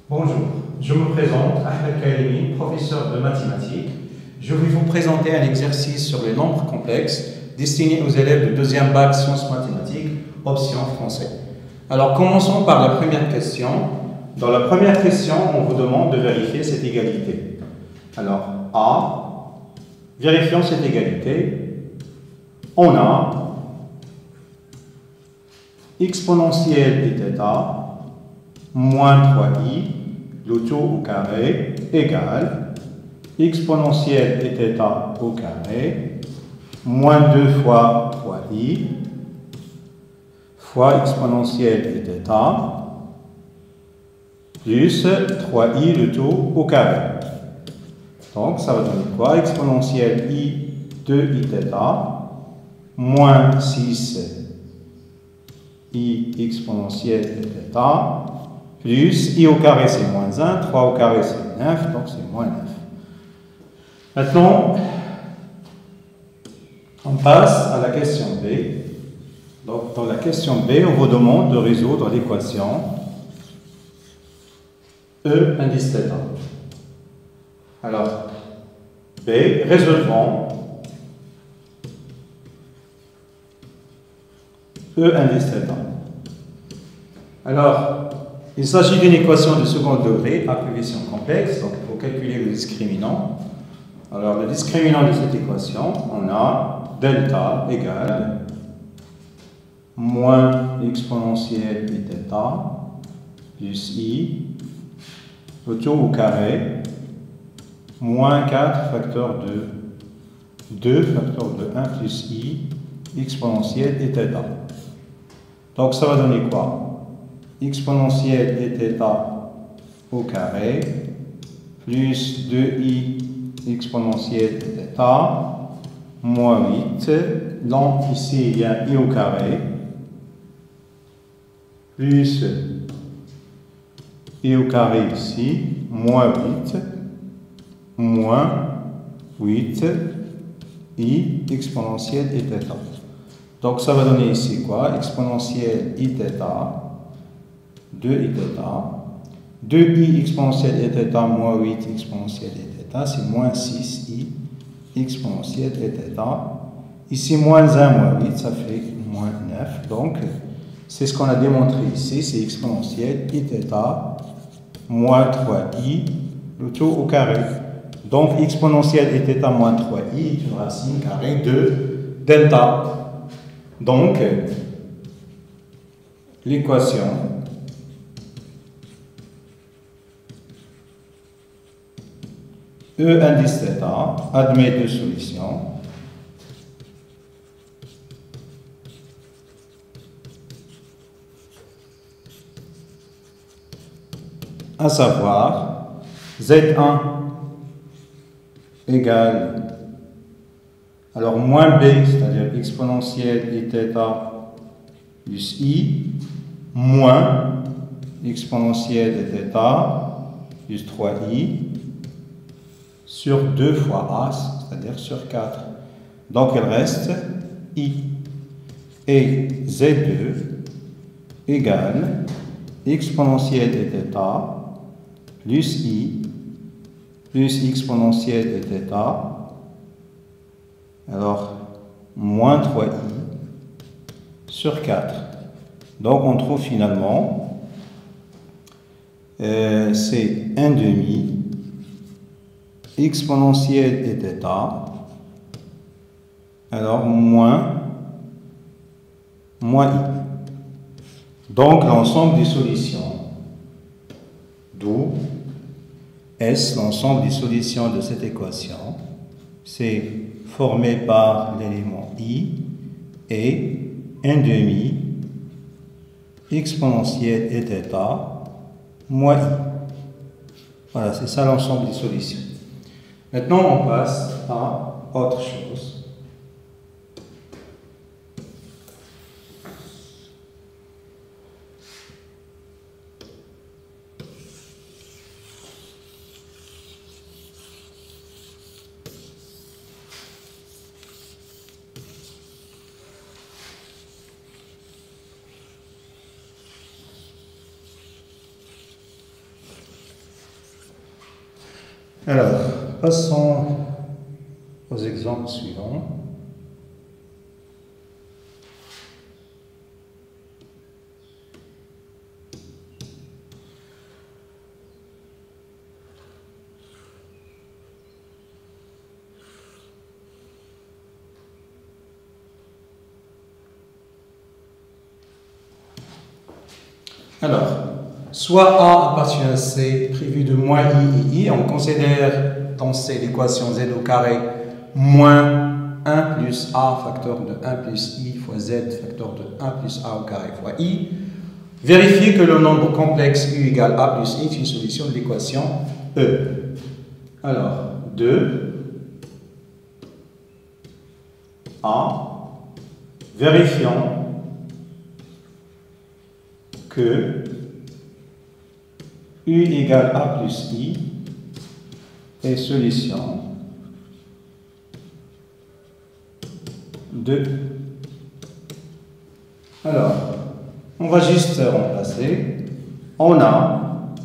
Bonjour, je me présente, Ahmed Karimi, professeur de mathématiques. Je vais vous présenter un exercice sur les nombres complexes destiné aux élèves de deuxième bac sciences mathématiques, option français. Alors commençons par la première question. Dans la première question, on vous demande de vérifier cette égalité. Alors A, vérifions cette égalité. On a exponentielle de θ moins 3i, le tout au carré, égale exponentielle de θ au carré, moins 2 fois 3i, fois exponentielle de θ, plus 3i le tout au carré. Donc, ça va donner quoi? Exponentielle i de iθ, moins 6 i exponentielle de θ, plus i au carré c'est moins 1, 3 au carré c'est 9, donc c'est moins 9. Maintenant, on passe à la question B. Donc dans la question B, on vous demande de résoudre l'équation E indice θ. Alors, B, résolvons E indice θ. Alors, il s'agit d'une équation de second degré à coefficient complexe, donc il faut calculer le discriminant. Alors, le discriminant de cette équation, on a delta égale moins exponentielle de θ plus i, le tout au carré, moins 4 facteur de 2 facteur de 1 plus i exponentielle de θ. Donc, ça va donner quoi? Exponentielle de θ au carré plus 2i exponentielle de θ moins 8. Donc ici il y a i au carré plus i au carré ici moins 8 moins 8 i exponentielle de θ. Donc ça va donner ici quoi? Exponentielle iθ 2 iθ, 2i exponentielle de θ moins 8 exponentielle de θ, c'est moins 6i exponentielle de θ. Ici, moins 1 moins 8, ça fait moins 9. Donc, c'est ce qu'on a démontré ici, c'est exponentielle iθ moins 3i, le tout au carré. Donc, exponentielle iθ moins 3i est une racine carrée de delta. Donc, l'équation E indice θ admet deux solutions. À savoir Z1 égale, alors moins B, c'est-à-dire exponentielle iθ plus i, moins exponentielle de θ plus 3i, sur 2 fois A, c'est-à-dire sur 4. Donc, il reste I. Et Z2 égale exponentielle de θ plus I plus exponentielle de θ, alors moins 3I sur 4. Donc, on trouve finalement, c'est 1 demi exponentielle de θ, alors moins i. Donc l'ensemble des solutions, d'où S, l'ensemble des solutions de cette équation, c'est formé par l'élément i et 1 demi exponentielle de θ moins i. Voilà, c'est ça l'ensemble des solutions. Maintenant, on passe à autre chose. Alors, passons aux exemples suivants. Alors, soit A appartient à C, prévu de moins I et I, on considère dans C l'équation Z au carré moins 1 plus A facteur de 1 plus I fois Z facteur de 1 plus A au carré fois I. Vérifiez que le nombre complexe U égale A plus I est une solution de l'équation E. Alors, 2 A, vérifions que U égale A plus I est solution de... Alors, on va juste remplacer. On a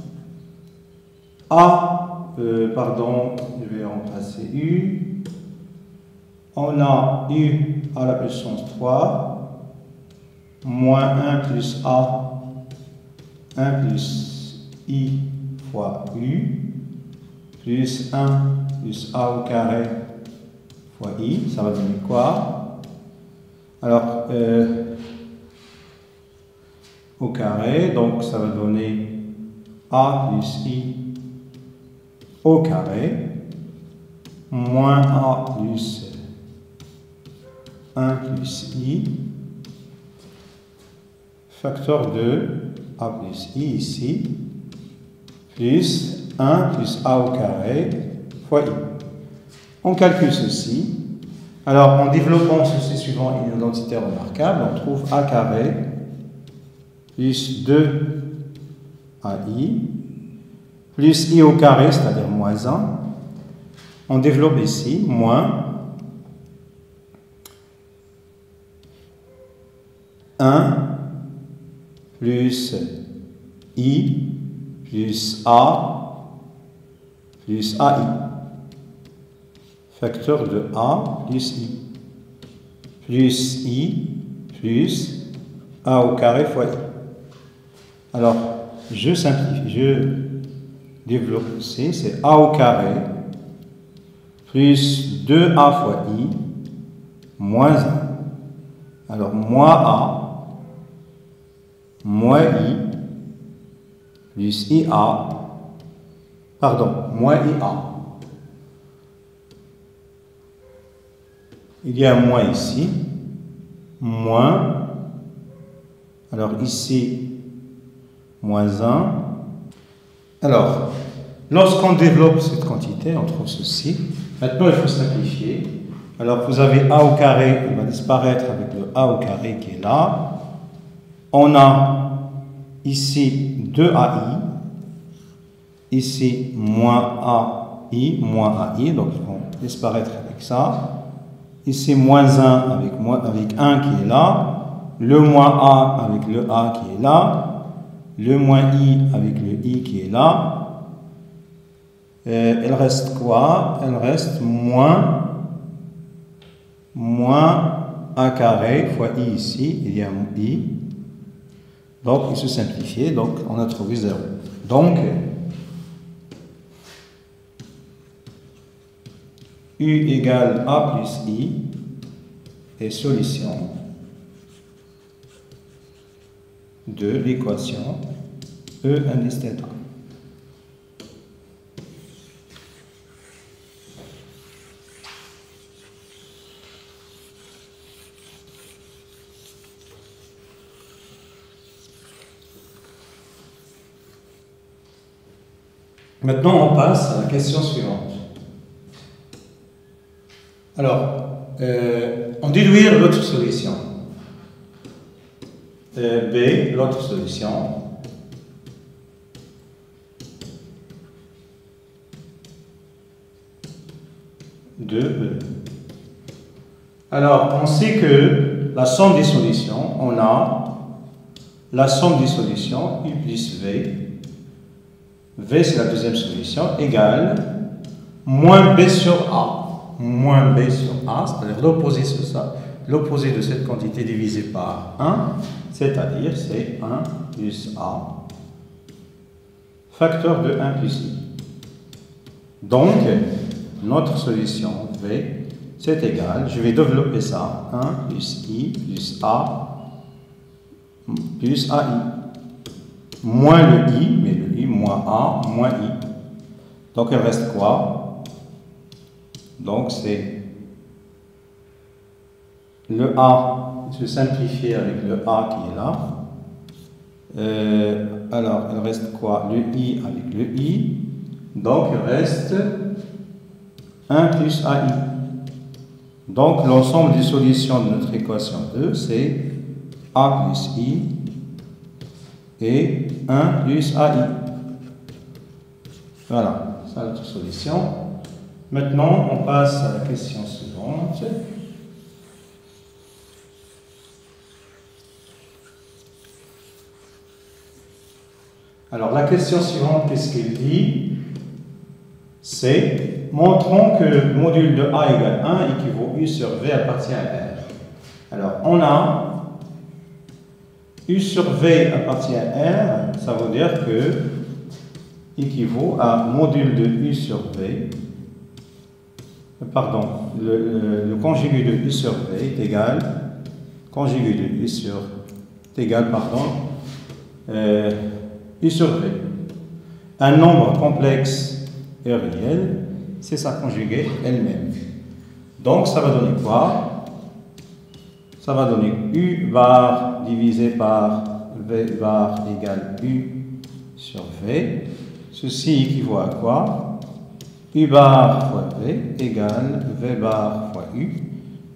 A, je vais remplacer U. On a U à la puissance 3, moins 1 plus A, 1 plus I fois U, plus 1 plus A au carré fois I, ça va donner quoi? Alors, au carré, donc ça va donner A plus I au carré, moins A plus 1 plus I, facteur de A plus I ici, plus 1 plus A au carré fois I. On calcule ceci. Alors, en développant ceci suivant une identité remarquable, on trouve A carré plus 2AI plus I au carré, c'est-à-dire moins 1. On développe ici, moins 1 plus I plus A plus AI. Facteur de A plus I. Plus I plus A au carré fois I. Alors, je simplifie, je développe ici, c'est A au carré plus 2A fois I moins 1. Alors, moins A moins I plus IA, moins IA. Il y a un moins ici, moins, alors ici, moins 1. Alors, lorsqu'on développe cette quantité, on trouve ceci. Maintenant, il faut simplifier. Alors, vous avez A au carré, il va disparaître avec le A au carré qui est là. On a ici 2AI, ici moins AI, donc ils vont disparaître avec ça. Ici moins 1 avec 1 qui est là, le moins A avec le A qui est là, le moins I avec le I qui est là. Il reste quoi? Il reste moins A carré fois I ici, il y a un I. Donc, il se simplifie, donc on a trouvé 0. Donc, U égale A plus I est solution de l'équation E indice θ. Maintenant, on passe à la question suivante. Alors, on déduire l'autre solution. B, l'autre solution. De E. Alors, on sait que la somme des solutions, on a la somme des solutions, U plus V. V, c'est la deuxième solution, égale moins B sur A. Moins B sur A, c'est-à-dire l'opposé sur ça. L'opposé de cette quantité divisé par 1, c'est-à-dire c'est 1 plus A, facteur de 1 plus I. Donc, notre solution V, c'est égal, je vais développer ça, 1 plus I plus A plus AI. Moins le I, mais le I, moins A, moins I. Donc, il reste quoi? Donc, c'est le A, je simplifie avec le A qui est là. Alors, il reste quoi? Le I avec le I. Donc, il reste 1 plus AI. Donc, l'ensemble des solutions de notre équation 2, c'est A plus I et 1 plus AI. Voilà, c'est notre solution. Maintenant, on passe à la question suivante. Alors, la question suivante, qu'est-ce qu'elle dit? C'est, montrons que le module de A égale 1 équivaut U sur V appartient à R. Alors, on a U sur V appartient à R, ça veut dire que équivaut à module de U sur V, pardon, le conjugué de U sur V est égal, conjugué de U sur, est égal, pardon, U sur V. Un nombre complexe et réel, c'est sa conjuguée elle-même. Donc, ça va donner quoi? Ça va donner U bar divisé par V bar égale U sur V. Ceci équivaut à quoi? U bar fois V égale V bar fois U.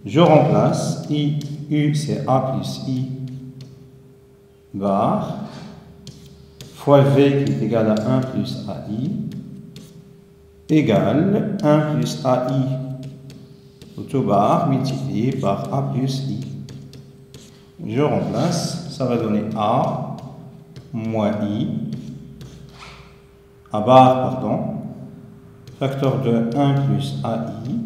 Je remplace I, U c'est A plus I bar fois V qui est égal à 1 plus AI égale 1 plus AI tout bar multiplié par A plus I. Je remplace, ça va donner A moins I, A bar, pardon, facteur de 1 plus AI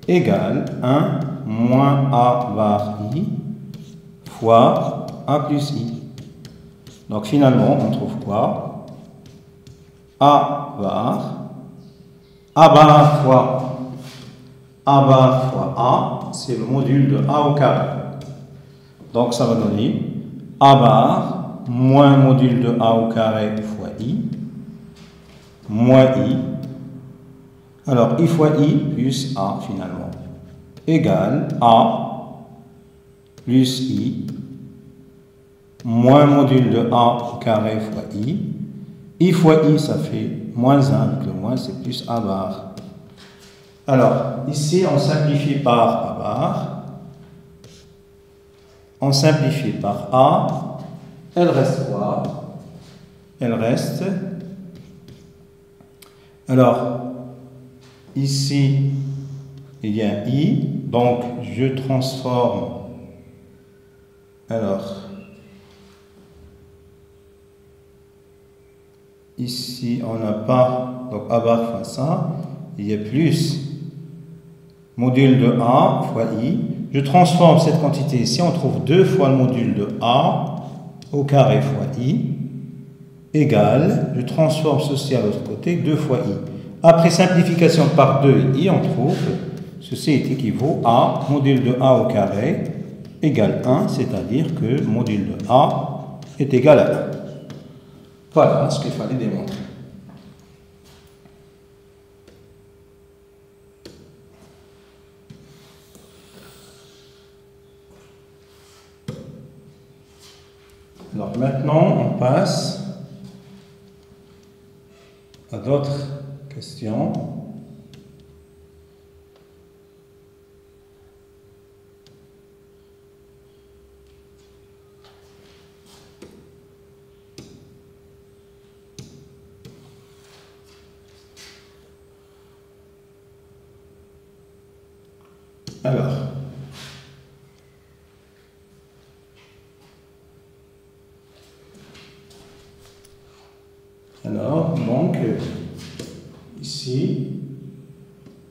égale 1 moins A bar I fois A plus I. Donc finalement, on trouve quoi? A bar fois A, c'est le module de A au carré. Donc ça va donner A bar moins module de A au carré fois I, moins I. Alors I fois I plus A finalement, égale A plus I, moins module de A au carré fois I. I fois I, ça fait moins 1, avec le moins, c'est plus A bar. Alors, ici, on simplifie par A bar. On simplifie par A. Elle reste quoi? Elle reste... Alors, ici, il y a un I. Donc, je transforme... Alors... Ici, on n'a pas, donc A bar fois ça, il y a plus module de A fois I. Je transforme cette quantité ici, on trouve 2 fois le module de A au carré fois I, égale, je transforme ceci à l'autre côté, 2 fois I. Après simplification par 2 I, on trouve, ceci est équivaut à module de A au carré égale 1, c'est-à-dire que module de A est égal à 1. Voilà ce qu'il fallait démontrer. Alors maintenant, on passe à d'autres questions. Alors, donc, ici,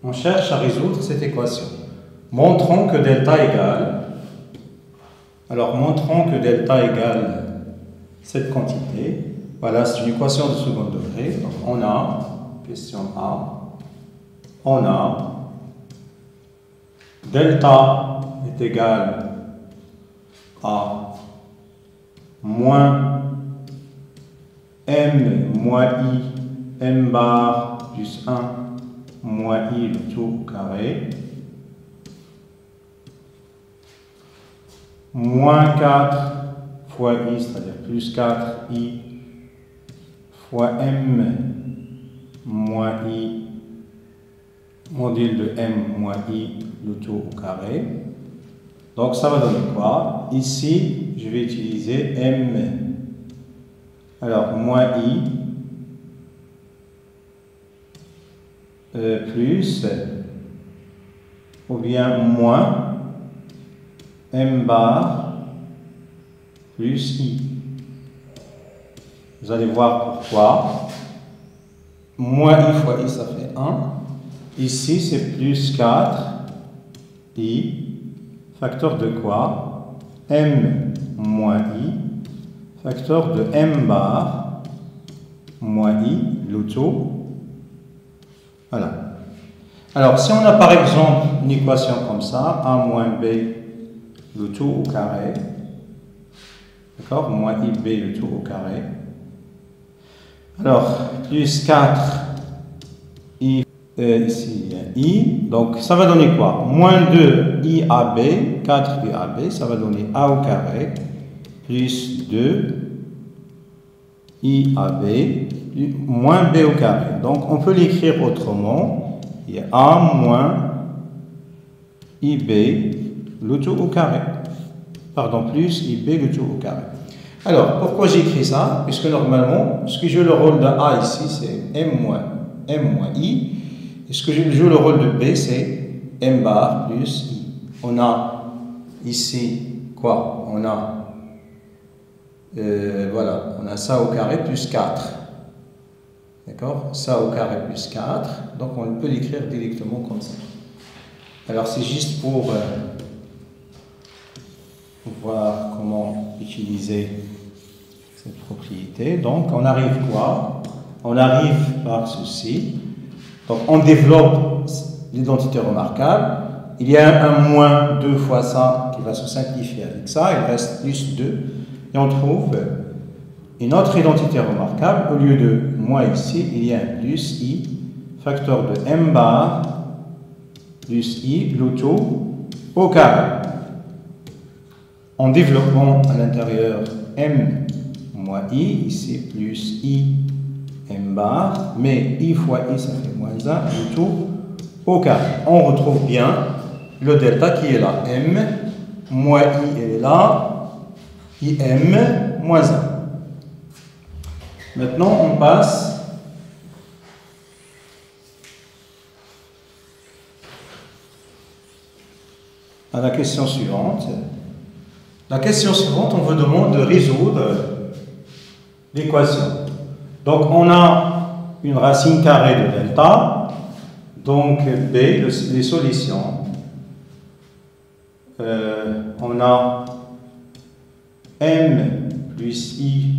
on cherche à résoudre cette équation. Montrons que delta égale, alors montrons que delta égale cette quantité. Voilà, c'est une équation de second degré. Donc on a, question A, on a delta est égal à moins m moins i, m bar plus 1 moins i le tout au carré, moins 4 fois i, c'est-à-dire plus 4 i fois m moins i module de m moins i le tout au carré. Donc ça va donner quoi? Ici, je vais utiliser m, alors moins i plus ou bien moins m bar plus i. Vous allez voir pourquoi. Moins i fois i, ça fait 1. Ici, c'est plus 4 i, facteur de quoi? M moins i, facteur de m bar moins i, le tout. Voilà. Alors, si on a par exemple une équation comme ça, a moins b, le tout au carré, d'accord? Moins ib, le tout au carré. Alors, plus 4 i, ici il y a i, donc ça va donner quoi? Moins 2 iab, 4 iab, ça va donner a au carré, plus 2 iab, moins b au carré. Donc on peut l'écrire autrement, il y a a moins ib, le tout au carré. Pardon, plus ib, le tout au carré. Alors, pourquoi j'écris ça? Puisque normalement, ce qui joue le rôle de a ici, c'est m moins i. Et ce que joue le rôle de b, c'est m bar plus i. On a ici quoi? On a, voilà, on a ça au carré plus 4. D'accord? Ça au carré plus 4. Donc, on peut l'écrire directement comme ça. Alors, c'est juste pour voir comment utiliser cette propriété. Donc, on arrive quoi? On arrive par ceci. Donc, on développe l'identité remarquable. Il y a un moins 2 fois ça qui va se simplifier avec ça. Il reste plus 2. Et on trouve une autre identité remarquable. Au lieu de moins ici, il y a un plus i, facteur de m bar plus i, le tout au carré. En développant à l'intérieur m moins i, ici plus i m bar, mais i fois i ça fait moins 1, le tout au carré. On retrouve bien le delta qui est là, m moins i est là, im moins 1. Maintenant on passe à la question suivante. La question suivante, on vous demande de résoudre l'équation. Donc, on a une racine carrée de delta. Donc, B, les solutions. On a M plus I,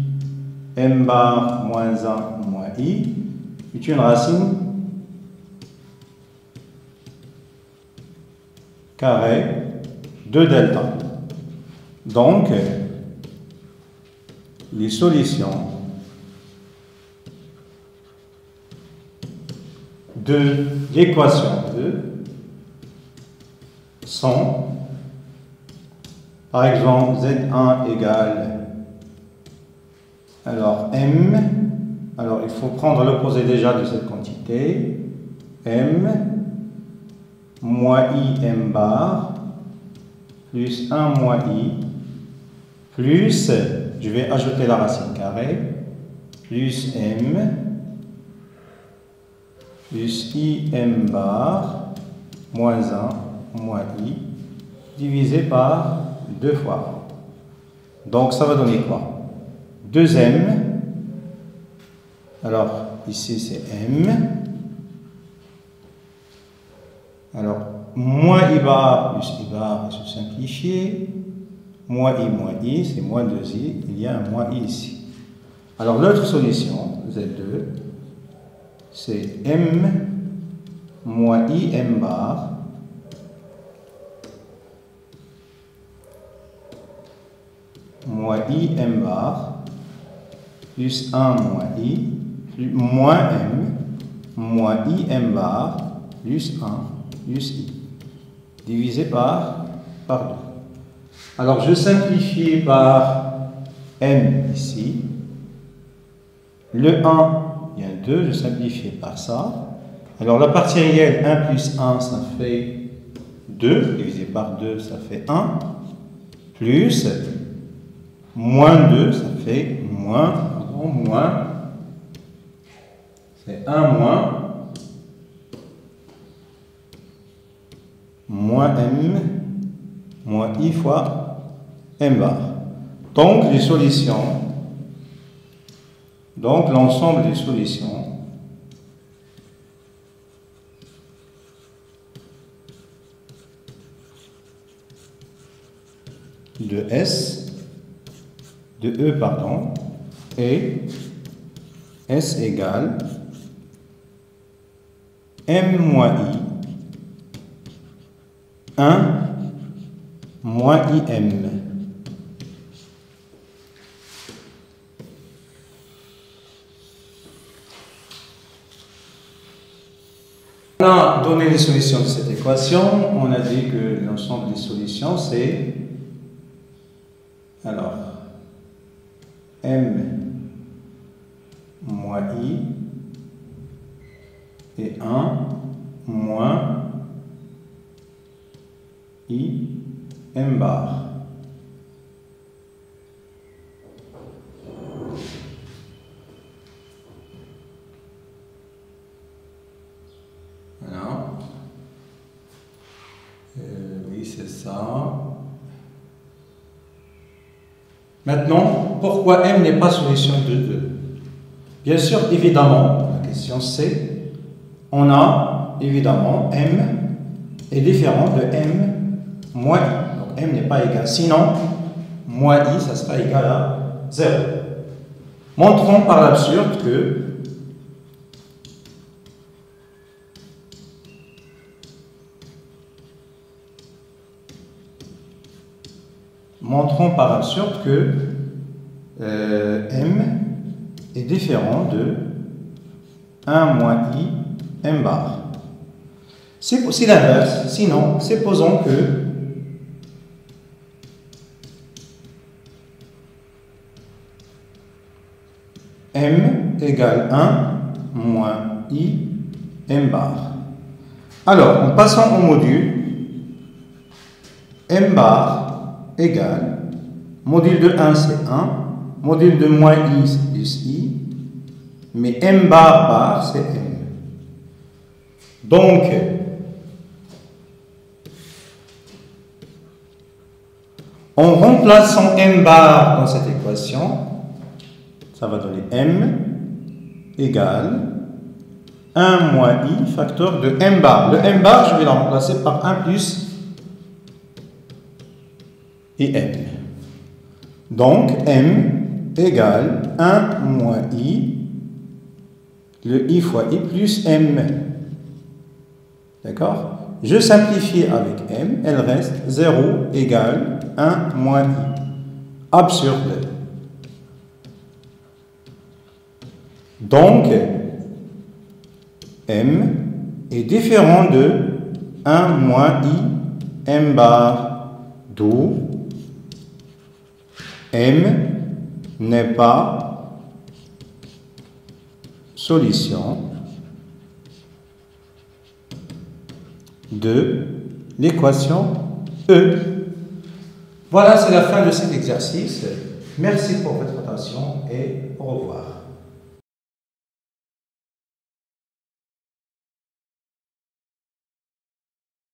M bar moins 1 moins I, est une racine carrée de delta. Donc, les solutions de l'équation 2 sont, par exemple, Z1 égale, alors M, alors il faut prendre l'opposé déjà de cette quantité, M moins I M bar plus 1 moins I plus, je vais ajouter la racine carrée, plus M plus I M bar moins 1 moins I divisé par 2 fois. Donc ça va donner quoi? 2M, alors ici c'est M, Alors, moins I bar plus I bar est simplifié. Moins I, c'est moins 2I. Il y a un moins I ici. Alors, l'autre solution, Z2, c'est M moins I M bar moins I M bar plus 1 moins I plus moins M moins I M bar plus 1 plus I divisé par 2. Alors je simplifie par M ici. Le 1, il y a 2, je simplifie par ça. Alors la partie réelle, 1 plus 1, ça fait 2, divisé par 2, ça fait 1, plus moins 2, ça fait moins, c'est 1 moins M, moins I fois M bar. Donc les solutions, donc l'ensemble des solutions de S, de E, pardon, et S égale M moins I, 1 moins IM. On a donné les solutions de cette équation. On a dit que l'ensemble des solutions, c'est alors M moins I et 1 moins I M bar. Voilà. Oui, c'est ça. Maintenant, pourquoi M n'est pas solution de E? Bien sûr, évidemment, la question c'est, on a évidemment M est différent de M moins I. Donc M n'est pas égal. Sinon, moins I, ça sera égal à 0. Montrons par l'absurde que M est différent de 1 moins I M bar. C'est l'inverse. Sinon, supposons que M égale 1 moins I M bar. Alors, en passant au module, M bar égale, module de 1 c'est 1, module de moins I c'est plus I, mais M bar c'est M. Donc, en remplaçant M bar dans cette équation, ça va donner M égale 1 moins I facteur de M bar. Le M bar, je vais le remplacer par 1 plus IM. Donc, M égale 1 moins I, le I fois I plus M. D'accord? Je simplifie avec M, elle reste 0 égale 1 moins I. Absurde. Donc, M est différent de 1 moins I M bar, d'où M n'est pas solution de l'équation E. Voilà, c'est la fin de cet exercice. Merci pour votre attention et au revoir.